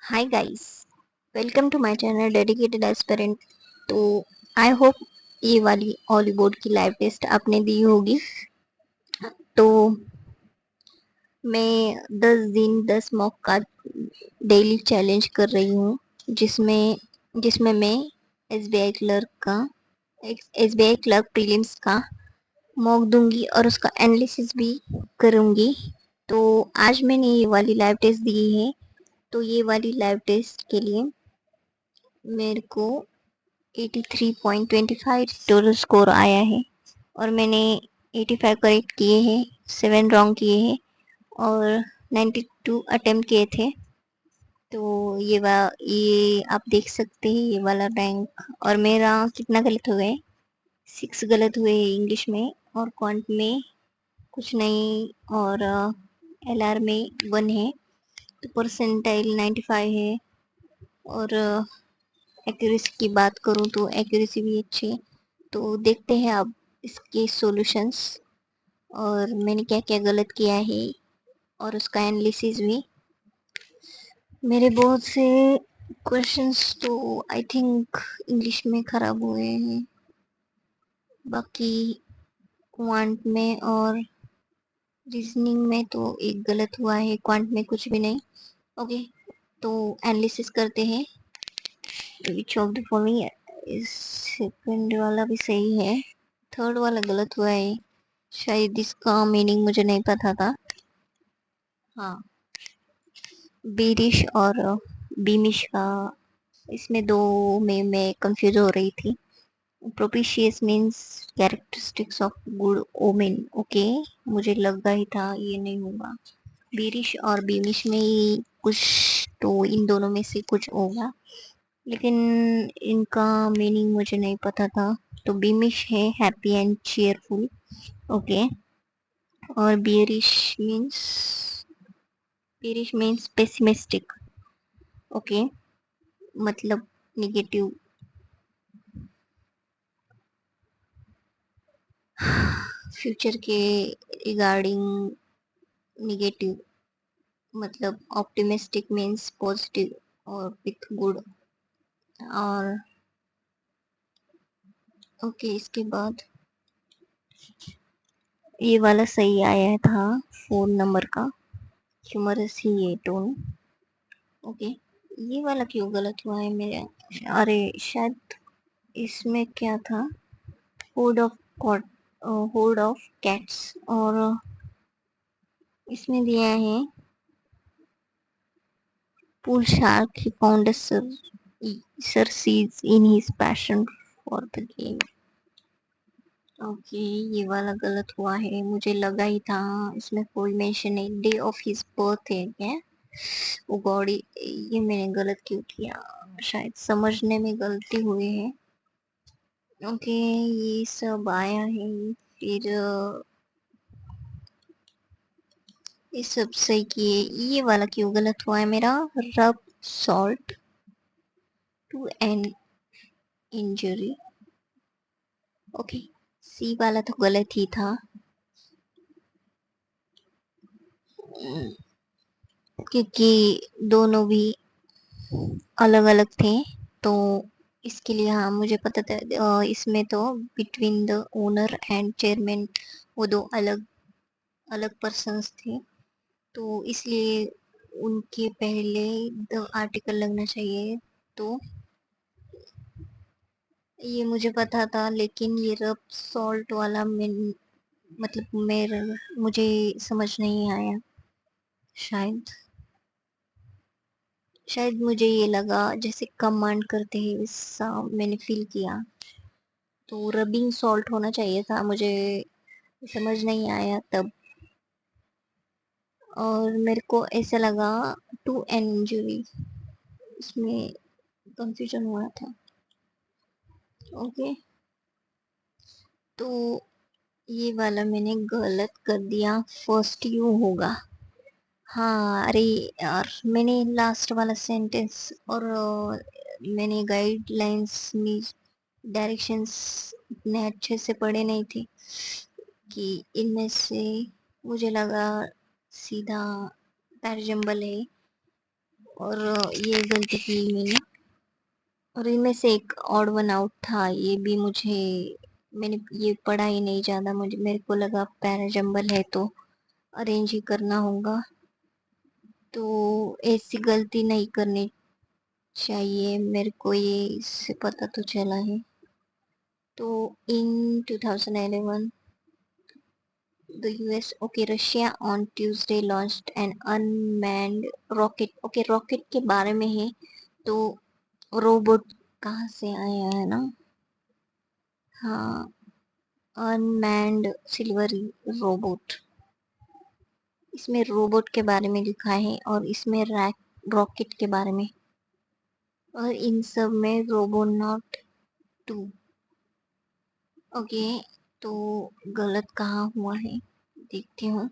Hi guys, welcome to my channel dedicated aspirant. तो I hope ये वाली Hollywood की लाइव टेस्ट आपने दी होगी। तो मैं 10 दिन 10 मॉक का डेली चैलेंज कर रही हूँ, जिसमें जिसमें मैं एसबीआई क्लर्क का एसबीआई क्लर्क प्रीलिम्स का मॉक दूंगी और उसका एनालिसिस भी करूंगी। तो आज मैंने ये वाली लाइव टेस्ट दी है। तो ये वाली लाइव टेस्ट के लिए मेरे को 83.25 टोटल स्कोर आया है और मैंने 85 करेक्ट किए हैं, 7 रॉन्ग किए हैं और 92 अटेम्प्ट किए थे। तो ये आप देख सकते हैं ये वाला रैंक। और मेरा कितना गलत हो गए, 6 गलत हुए इंग्लिश में और क्वांट में कुछ नहीं, और एलआर में 1 है। तो परसेंटाइल 95 है। और एक्यूरेसी की बात करूँ तो एक्यूरेसी भी अच्छी है। तो देखते हैं अब इसके सॉल्यूशंस और मैंने क्या क्या गलत किया है और उसका एनालिसिस भी। मेरे बहुत से क्वेश्चंस तो आई थिंक इंग्लिश में खराब हुए हैं, बाकी क्वांट में और रीजनिंग में तो एक गलत हुआ है, क्वांट में कुछ भी नहीं। ओके, तो एनालिसिस करते हैं। विच ऑफ द फॉलोइंग इस सेकंड वाला भी सही है, थर्ड वाला गलत हुआ है। शायद इसका मीनिंग मुझे नहीं पता था। हाँ, बीरिश और बीमिश का, इसमें दो में मैं कंफ्यूज हो रही थी। Propitious means characteristics of good omen. Okay, मुझे लगा ही था ये नहीं होगा। बीरिश और बीमिश में ही कुछ, तो इन दोनों में से कुछ होगा, लेकिन इनका मीनिंग मुझे नहीं पता था। तो बीमिश है हैप्पी एंड चीयरफुल। ओके, और बेरिश मीन्स पेसिमिस्टिक। ओके, मतलब निगेटिव। फ्यूचर के रिगार्डिंग निगेटिव, मतलब ऑप्टिमिस्टिक मीन्स पॉजिटिव और विथ गुड। और ओके, इसके बाद ये वाला सही आया था, 4 नंबर का, ह्यूमरस ही ये टोन। ओके, ये वाला क्यों गलत हुआ है मेरे? अरे शायद इसमें क्या था, horde of cot horde of cats, और इसमें दिया है pool shark, he found a surcease in his passion for the game. Okay, ये वाला गलत हुआ है, मुझे लगा ही था। इसमें कोई मेंशन नहीं, डे ऑफ हिज बर्थ है क्या? ओ गॉड, ये मैंने गलत क्यों किया? शायद समझने में गलती हुई है। ओके, ये सब आया है। फिर ये सब सही किए, ये वाला क्यों गलत हुआ है मेरा? Rub salt to an injury. Okay, see वाला तो गलत ही था, क्योंकि दोनों भी अलग अलग थे। तो इसके लिए हाँ मुझे पता था, इसमें तो between the owner and chairman, वो दो अलग अलग पर्सन्स थे। तो इसलिए उनके पहले द आर्टिकल लगना चाहिए। तो ये मुझे पता था, लेकिन ये रब सॉल्ट वाला मतलब मेरे मुझे समझ नहीं आया। शायद शायद मुझे ये लगा जैसे कमांड करते हैं वैसा मैंने फील किया। तो रबिंग सॉल्ट होना चाहिए था, मुझे समझ नहीं आया तब। और मेरे को ऐसा लगा टू एन इंजरी, इसमें कंफ्यूजन हुआ था। ओके, तो ये वाला मैंने गलत कर दिया, फर्स्ट यू होगा। हाँ, अरे यार, मैंने लास्ट वाला सेंटेंस और मैंने गाइडलाइंस में डायरेक्शंस इतने अच्छे से पढ़े नहीं थे कि इनमें से मुझे लगा सीधा पैर जंबल है। और ये गलती की मैंने। और इनमें से एक ऑड वन आउट था, ये भी मुझे, मैंने ये पढ़ा ही नहीं ज़्यादा, मुझे मेरे को लगा पैरा जंबल है तो अरेंज ही करना होगा, तो ऐसी गलती नहीं करनी चाहिए, मेरे को ये इससे पता तो चला है। तो इन 2011 the US, okay, Russia on Tuesday launched an unmanned rocket, okay, rocket के बारे में है, तो रोबोट कहाँ से आया है ना, हाँ, अनमैन्ड सिल्वर रोबोट, इसमें रोबोट के बारे में लिखा है और इसमें रॉकेट के बारे में, और इन सब में रोबोनॉट 2। ओके, तो गलत कहाँ हुआ है देखती हूँ।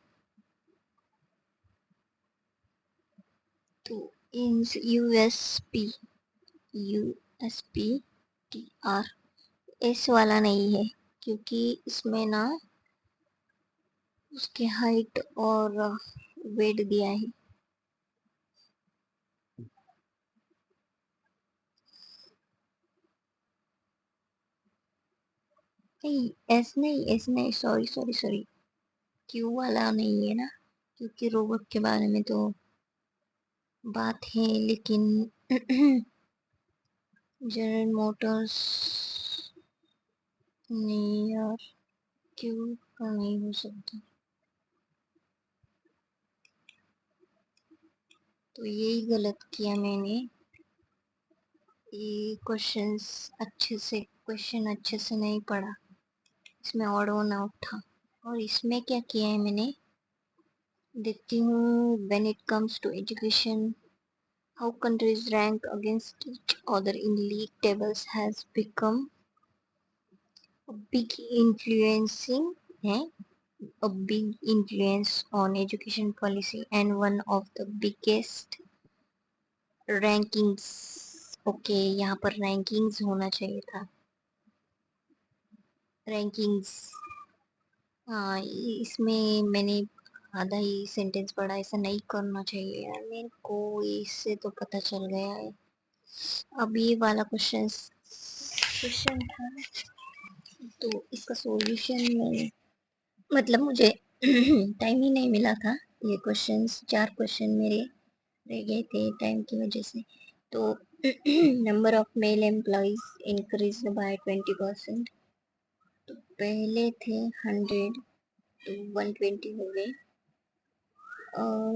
तो इन यूएसपी, यूएसपी एस वाला नहीं है, क्योंकि इसमें ना उसके हाइट और वेट दिया है। नहीं, एस नहीं, सॉरी सॉरी सॉरी, क्यू वाला नहीं है ना, क्योंकि रोबोट के बारे में तो बात है, लेकिन जनरल मोटर्स नहीं यार, क्यू का नहीं हो सकता, तो यही गलत किया मैंने, ये क्वेश्चन अच्छे से नहीं पढ़ा, इसमें ऑड वन आउट था। और इसमें क्या किया है मैंने, देखती हूँ, when it comes to education, how countries rank against each other in league tables has become a big influencing है, a big influence on education policy and one of the biggest rankings। Okay, यहाँ पर rankings होना चाहिए था, rankings, हाँ, इसमें मैंने आधा ही सेंटेंस पढ़ा, ऐसा नहीं करना चाहिए यार, मेरे को इससे तो पता चल गया है। अब ये वाला क्वेश्चन था, तो इसका सॉल्यूशन में, मतलब मुझे टाइम ही नहीं मिला था, ये क्वेश्चंस 4 क्वेश्चन मेरे रह गए थे टाइम की वजह से। तो number of male employees increase by 20%, तो पहले थे 100, तो 120 हो गए, और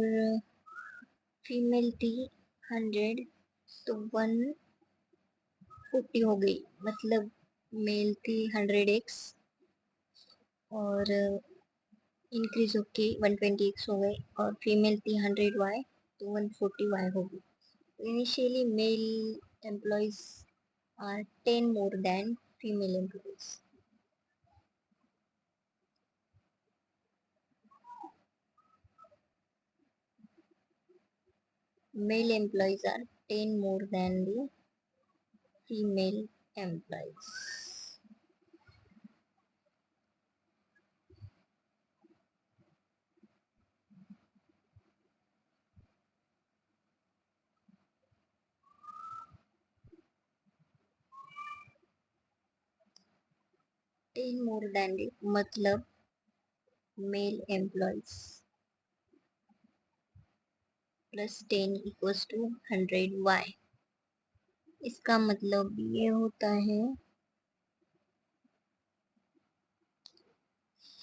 फीमेल थी 100, तो 140 हो गई, मतलब मेल थी 100x और इंक्रीज होके 120x हो गए, और फीमेल थी 100y, तो 140y हो गई। Initially male employees are 10 more than female employees, male employees are 10 more than the female employees। 10 more than the मतलब male employees plus 10 equals to 100y, इसका मतलब ये होता है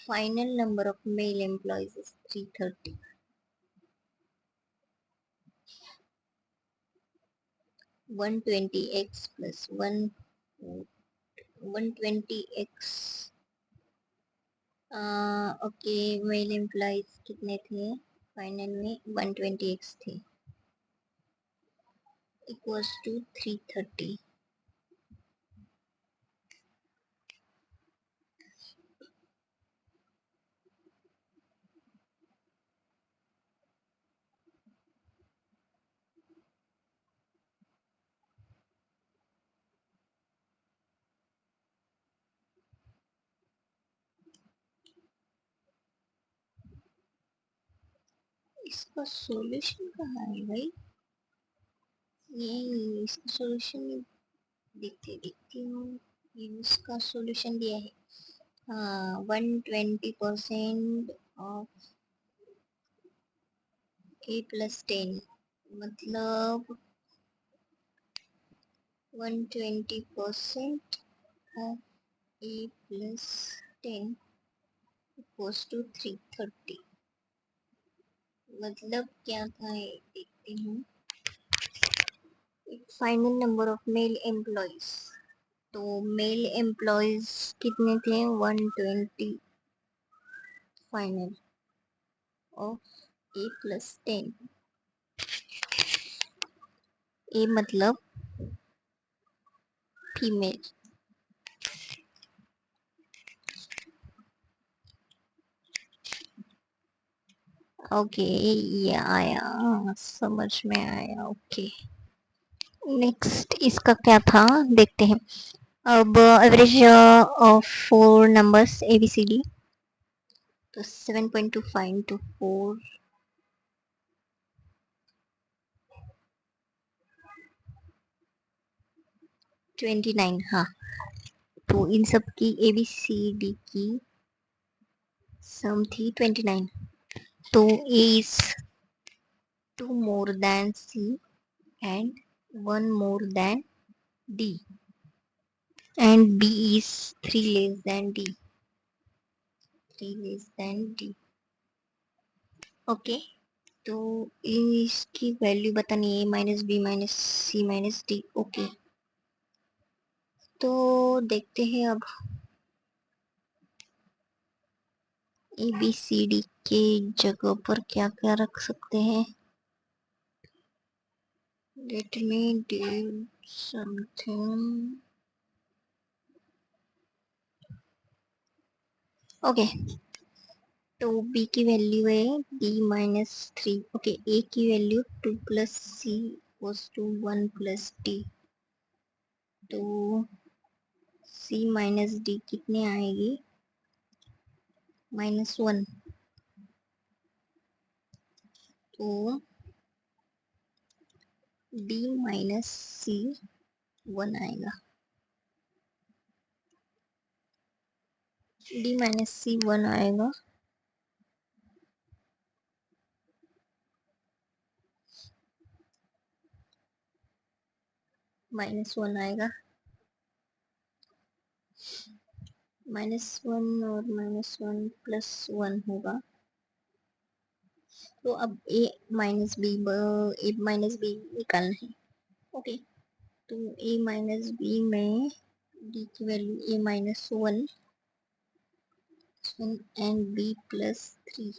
final number of male employees is 330, 120x plus 120x, okay, mail employees कितने थे final में, 120x थे, इक्वल्स टू 330। इसका सॉल्यूशन कहाँ है भाई, ये इसका सॉल्यूशन देखती हूँ। ये इसका सॉल्यूशन दिया है। हाँ, 120% ऑफ A+10 मतलब 120% ऑफ A+10 इक्वल्स टू 330। मतलब क्या था ये देखती हूँ। Final number of male employees, तो मेल एम्प्लॉयज कितने थे? 120 फाइनल ऑफ A+10। ए मतलब फीमेल। ओके, ये आया, समझ में आया। ओके, नेक्स्ट इसका क्या था देखते हैं। अब एवरेज ऑफ 4 नंबर्स ABCD, तो 7.25 इंटू 4, 29। हाँ, तो इन सब की ABCD की सम थी 29। तो A is 2 more than C and 1 more than D, and B is 3 less than D, 3 less than D। Okay, तो इसकी वैल्यू बतानी है, -B - C - D। ओके, तो देखते हैं अब ABCD के जगह पर क्या क्या रख सकते हैं। Let me do something. Okay, तो B की वैल्यू है D-3। ओके, A की value 2 plus C was to 1 plus D, तो C माइनस D कितने आएगी? -1। तो D माइनस C 1 आएगा। D माइनस C 1 आएगा। -1 आएगा। -1 और -1 +1 होगा। तो अब A माइनस बी निकालना है। ओके, तो A-B में D की value A-1 and B+3।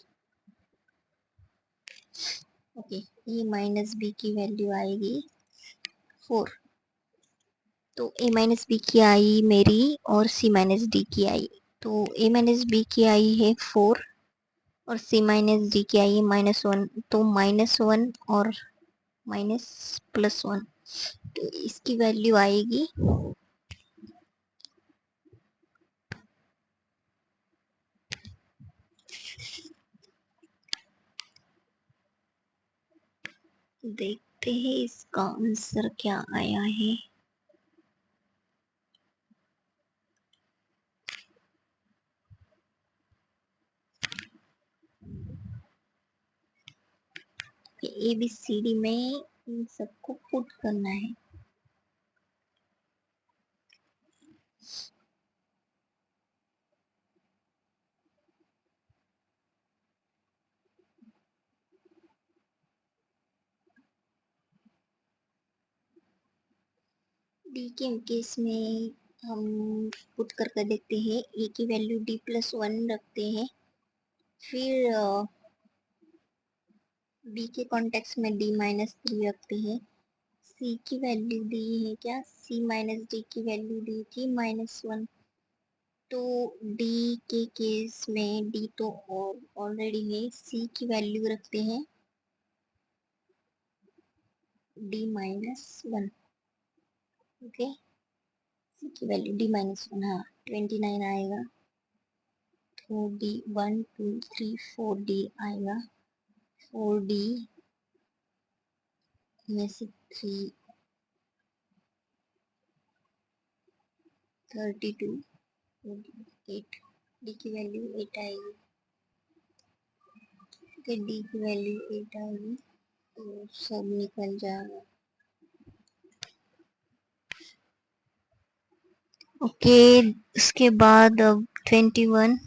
Okay, A-B की वैल्यू आएगी 4। तो A-B की आई मेरी और C-D की आई। तो A-B की आई है 4 और C-D की आई है -1। तो -1 और -+1, तो इसकी वैल्यू आएगी देखते हैं इसका आंसर क्या आया है। ABCD में इन सबको पुट करना है। डी के केस में हम पुट करके देखते हैं। ए की वैल्यू D+1 रखते हैं, फिर बी के कॉन्टेक्स्ट में D-3 रखते हैं। सी की वैल्यू दी है क्या? C-D की वैल्यू दी थी -1। तो डी के केस में डी तो ऑलरेडी है। सी की वैल्यू रखते हैं D-1। ओके, सी की वैल्यू D-1, हाँ 29 आएगा। तो D 1 2 3 4 D आएगा। 4D में से 3 32, 8, डी की वैल्यू 8 आएगी। ओके, डी की वैल्यू 8 आएगी तो सब निकल जाएगा। ओके, उसके बाद अब 21,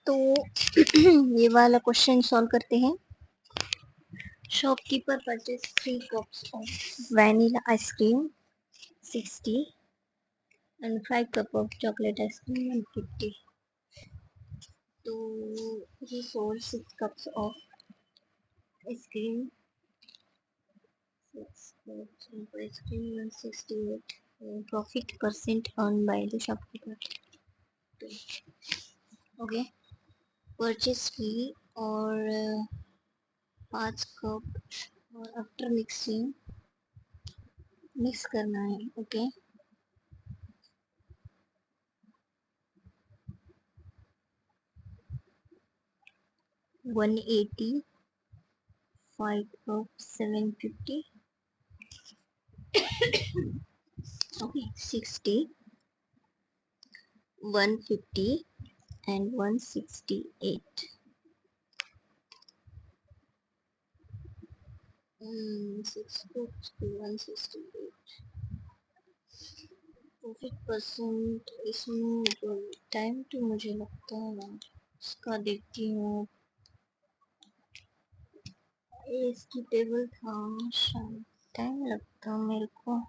तो ये वाला क्वेश्चन सॉल्व करते हैं। Shopkeeper purchase 3 cups of vanilla ice cream 60 and 5 cup of chocolate ice cream 150. तो he sold 6 cups of ice cream, 6 cups of ice cream 168. Profit percent earned by the shopkeeper. Okay, purchase fee और 5 cup और after mixing mix करना है। Okay, 180, 5 cup 750, okay 60, 150 and 168. 6 cups to 168. Profit percent इसमें time तो मुझे लगता है इसका देखती हूँ, इसकी टेबल था शायद, टाइम लगता मेरे को।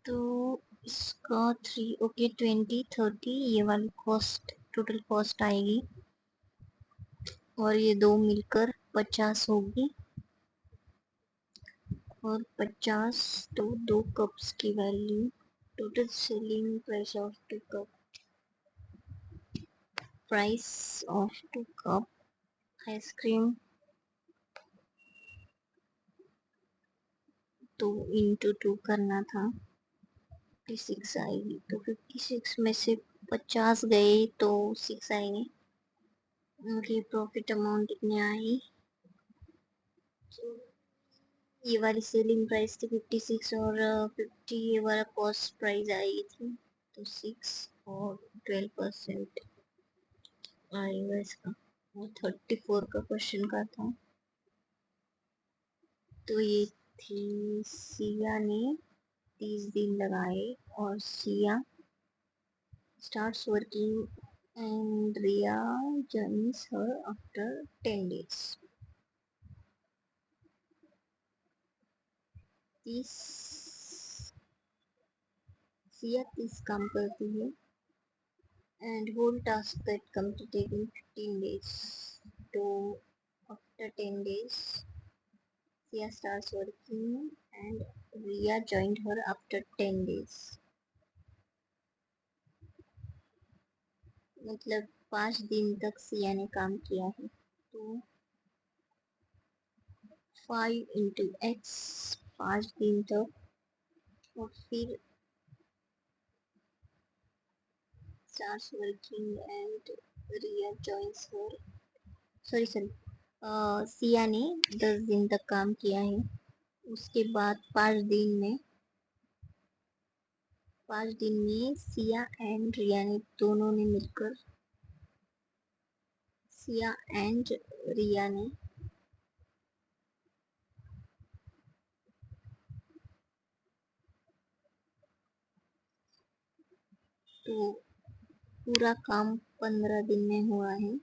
तो इसका 3, ओके 20, 30 ये वाली कॉस्ट टोटल कॉस्ट आएगी और ये दो मिलकर 50 होगी और 50 तो 2 कप्स की value, total selling price of 2 cup, price of 2 cup ice cream तो इंटू 2 करना था, 56 आएगी। तो 56 में से 50 गए तो 6 आएंगे। उनकी प्रॉफिट अमाउंट कितनी आई, ये वाली सेलिंग प्राइस थी 56 और 50 ये वाला कॉस्ट प्राइस आई थी, तो 6 और 12% आएगा इसका। और 34 का क्वेश्चन का था। तो ये थी सिया ने 30 दिन लगाए और Siya starts working and Ria joins her after 10 days. 30 Siya 30 काम करती है and whole task that completed in 15 days. So after 10 days Sia starts working and Ria joined her after 10 days. मतलब 5 दिन तक सिया ने काम किया है। तो 5 into x 5 दिन तक और फिर starts working and Ria joins her, sorry Siya ने 10 दिन तक काम किया है। उसके बाद 5 दिन में सिया एंड रिया ने दोनों ने मिलकर, सिया एंड रिया ने तो पूरा काम 15 दिन में हुआ है।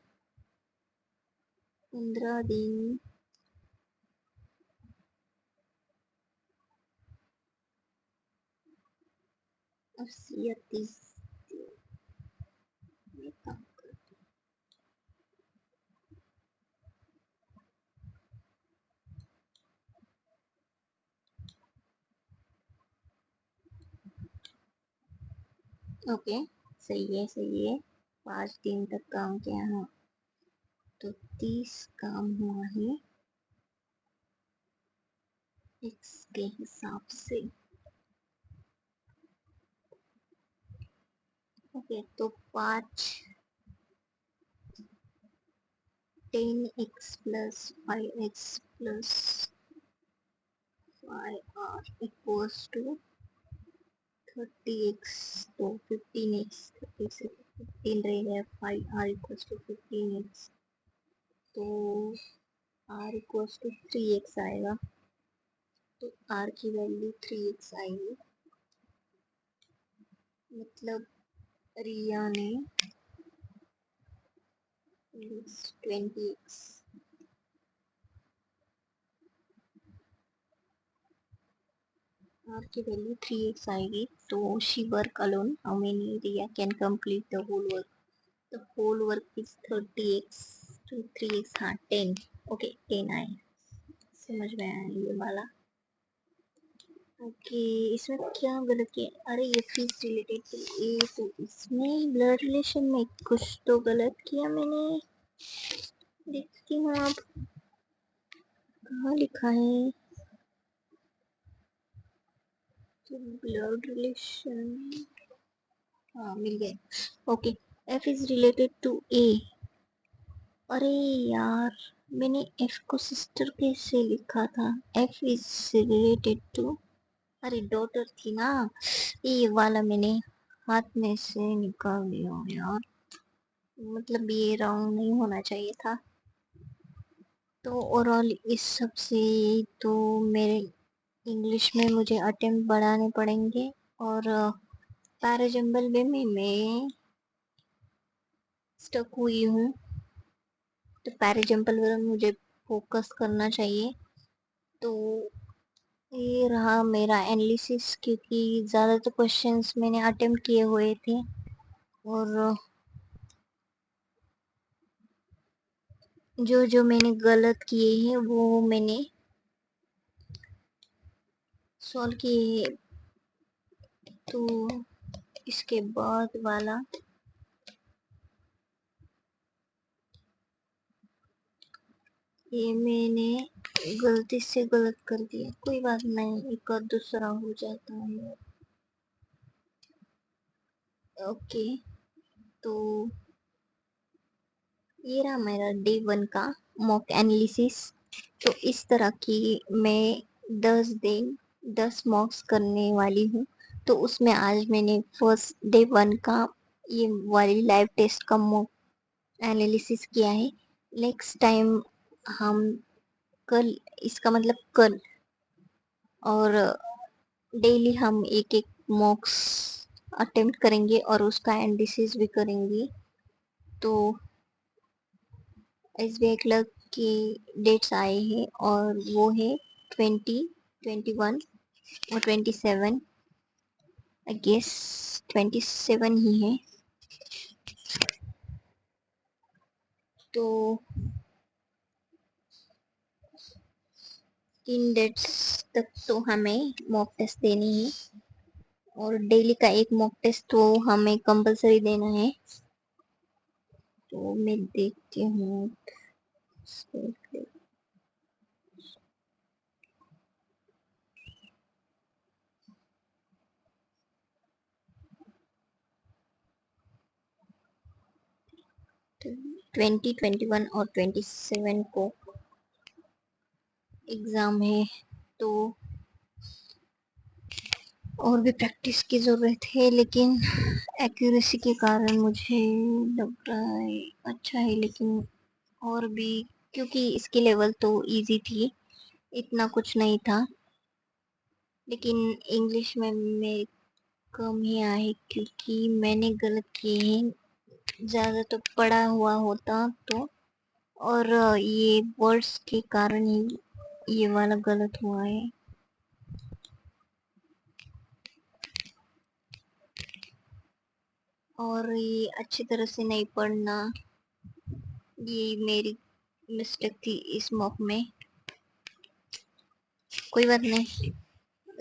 15 दिन 80 या 30 में काम कर। ओके, सही है। 5 दिन तक काम किया है तो 30 काम हुआ है एक्स के हिसाब से। ओके, तो 10x plus 5x plus 5r equals to 30x, तो 15x, 30 से 15 रहेगा, 5r इक्वल्स टू 15x, तो r इक्वल्स टू 3x आएगा। तो r की वैल्यू 3x आएगी, मतलब रिया ने 20x। r की वैल्यू 3x आएगी, तो she work alone, how many Riya can complete the whole work? The whole work is 30x to 3x, हाँ 10। ओके 10 आए, समझ में आया ये वाला। ओके, इसमें क्या गलत किया? अरे ये फीस रिलेटेड तो ये, तो इसमें ब्लड रिलेशन में कुछ तो गलत किया मैंने। देखती हूँ आप कहाँ लिखा है तो ब्लड रिलेशन। हाँ मिल गए। Okay, F is related to A. अरे यार, मैंने एफ को सिस्टर कैसे लिखा था? एफ इज रिलेटेड टू, अरे डॉटर थी ना, ये वाला मैंने हाथ में से निकाल दिया यार, मतलब ये रॉन्ग नहीं होना चाहिए था। तो ओवरऑल इस सब से तो मेरे इंग्लिश में मुझे अटेम्प्ट बढ़ाने पड़ेंगे, और पैराजम्बल वे में मैं स्टक हुई हूँ, तो पैराजम्बल वे में मुझे फोकस करना चाहिए। तो ये रहा मेरा एनालिसिस, क्योंकि ज़्यादातर क्वेश्चंस मैंने अटेम्प्ट किए हुए थे, और जो जो मैंने गलत किए हैं वो मैंने सॉल्व किए। तो इसके बाद वाला ये मैंने गलती से गलत कर दिया, कोई बात नहीं, एक और दूसरा हो जाता है। ओके, तो ये रहा मेरा डे 1 का मॉक एनालिसिस। तो इस तरह की मैं 10 दिन 10 मॉक्स करने वाली हूँ। तो उसमें आज मैंने फर्स्ट डे 1 का ये वाली लाइव टेस्ट का मॉक एनालिसिस किया है। नेक्स्ट टाइम हम कल, इसका मतलब कल, और डेली हम एक एक मॉक्स अटेम्प्ट करेंगे और उसका एनालिसिस भी करेंगे। तो एसबीआई क्लर्क की डेट्स आए हैं, और वो है 20, 21 और 27। आई गेस 27 ही है। तो 3 डेट्स तक तो हमें मॉक टेस्ट देनी है, और डेली का एक मॉक टेस्ट तो हमें कंपलसरी देना है। तो मैं देखती हूँ 20, 21 और 27 को एग्जाम है, तो और भी प्रैक्टिस की ज़रूरत है, लेकिन एक्यूरेसी के कारण मुझे लग रहा है अच्छा है, लेकिन और भी, क्योंकि इसकी लेवल तो इजी थी, इतना कुछ नहीं था। लेकिन इंग्लिश में मैं कम ही आए क्योंकि मैंने गलत किए हैं, ज़्यादा तो पढ़ा हुआ होता तो। और ये वर्ड्स के कारण ही ये वाला गलत हुआ है। और ये अच्छी तरह से नहीं पढ़ना, ये मेरी मिस्टेक थी इस मॉक में। कोई बात नहीं,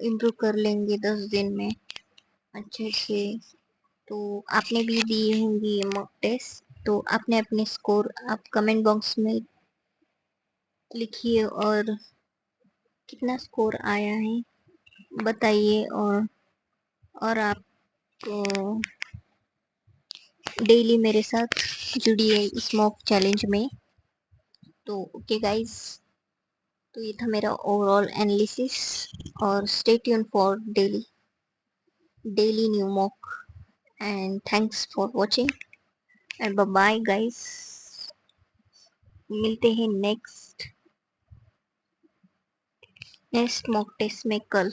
इम्प्रूव कर लेंगे 10 दिन में अच्छे से। तो आपने भी दी होंगी ये मॉक टेस्ट, तो आपने अपने स्कोर आप कमेंट बॉक्स में लिखिए और कितना स्कोर आया है बताइए। और आप डेली मेरे साथ जुड़िए इस मॉक चैलेंज में। तो ओके गाइस, तो ये था मेरा ओवरऑल एनालिसिस। और stay tune for daily new mock and thanks for watching and bye bye guys. मिलते हैं नेक्स्ट मॉक टेस्ट में कल।